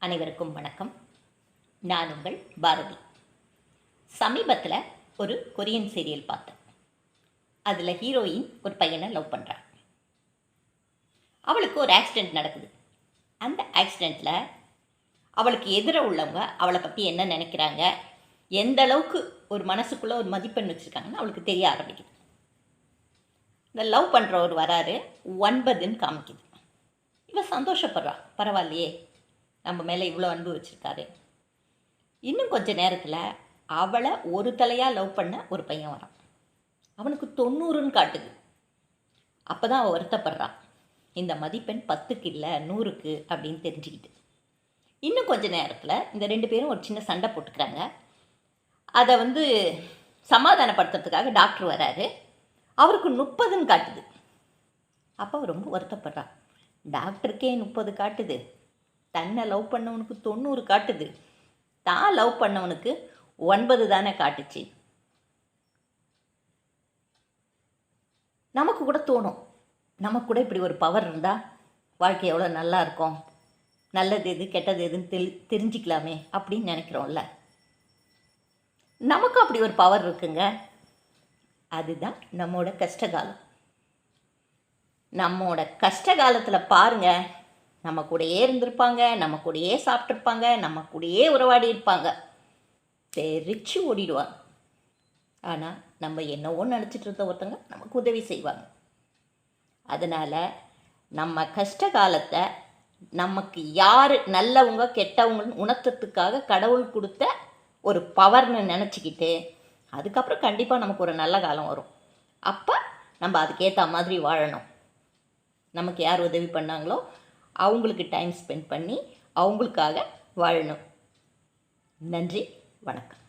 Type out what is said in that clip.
அனைவருக்கும் வணக்கம். நான் உங்கள் பாரதி. சமீபத்தில் ஒரு கொரியன் சீரியல் பார்த்தேன். அதில் ஹீரோயின் ஒரு பையனை லவ் பண்ணுறாள். அவளுக்கு ஒரு ஆக்சிடெண்ட் நடக்குது. அந்த ஆக்சிடெண்ட்டில் அவளுக்கு எதிர உள்ளவங்க அவளை பற்றி என்ன நினைக்கிறாங்க, எந்த அளவுக்கு ஒரு மனசுக்குள்ளே ஒரு மதிப்பெண் வச்சுருக்காங்கன்னு அவளுக்கு தெரிய ஆரம்பிக்குது. இந்த லவ் பண்ணுறவர் வராரு, 9ன்னு காமிக்குது. இவன் சந்தோஷப்படுறான், பரவாயில்லையே நம்ம மேலே இவ்வளோ அன்பு வச்சுருக்காரு. இன்னும் கொஞ்சம் நேரத்தில் அவளை ஒரு தலையாக லவ் பண்ண ஒரு பையன் வரான். அவனுக்கு 90ன்னு காட்டுது. அப்போ தான் அவள் வருத்தப்படுறான், இந்த மதிப்பெண் 10க்கு இல்லை 100க்கு அப்படின்னு தெரிஞ்சுக்கிட்டு. இன்னும் கொஞ்சம் நேரத்தில் இந்த 2 பேரும் ஒரு சின்ன சண்டை போட்டுக்கிறாங்க. அதை சமாதானப்படுத்துறதுக்காக டாக்டர் வராரு. அவருக்கு 30ன்னு காட்டுது. அப்போ அவள் ரொம்ப வருத்தப்படுறான், டாக்டருக்கே 30 காட்டுது, தன்னை லவ் பண்ணவனுக்கு 90 காட்டுது, தான் லவ் பண்ணவனுக்கு 9 தானே காட்டுச்சு. நமக்கு கூட தோணும், நமக்கு கூட இப்படி ஒரு பவர் இருந்தால் வாழ்க்கை எவ்வளோ நல்லா இருக்கும், நல்லது எது கெட்டது எதுன்னு தெரிஞ்சிக்கலாமே அப்படின்னு நினைக்கிறோம்ல. நமக்கு அப்படி ஒரு பவர் இருக்குங்க. அதுதான் நம்மோட கஷ்டகாலம். நம்மோட கஷ்ட காலத்தில் பாருங்கள், நம்ம கூடயே இருந்திருப்பாங்க, நம்ம கூடயே சாப்பிட்ருப்பாங்க, நம்ம கூடயே உறவாடி இருப்பாங்க, தெரிச்சு ஓடிடுவாங்க. ஆனால் நம்ம என்னவோ நினச்சிட்டு இருந்த ஒருத்தங்க நமக்கு உதவி செய்வாங்க. அதனால் நம்ம கஷ்ட காலத்தை நமக்கு யார் நல்லவங்க கெட்டவங்கன்னு உணர்த்தத்துக்காக கடவுள் கொடுத்த ஒரு பவர்னு நினச்சிக்கிட்டு, அதுக்கப்புறம் கண்டிப்பாக நமக்கு ஒரு நல்ல காலம் வரும். அப்போ நம்ம அதுக்கேற்ற மாதிரி வாழணும். நமக்கு யார் உதவி பண்ணாங்களோ அவங்களுக்கு டைம் ஸ்பெண்ட் பண்ணி அவங்களுக்காக வாழணும். நன்றி, வணக்கம்.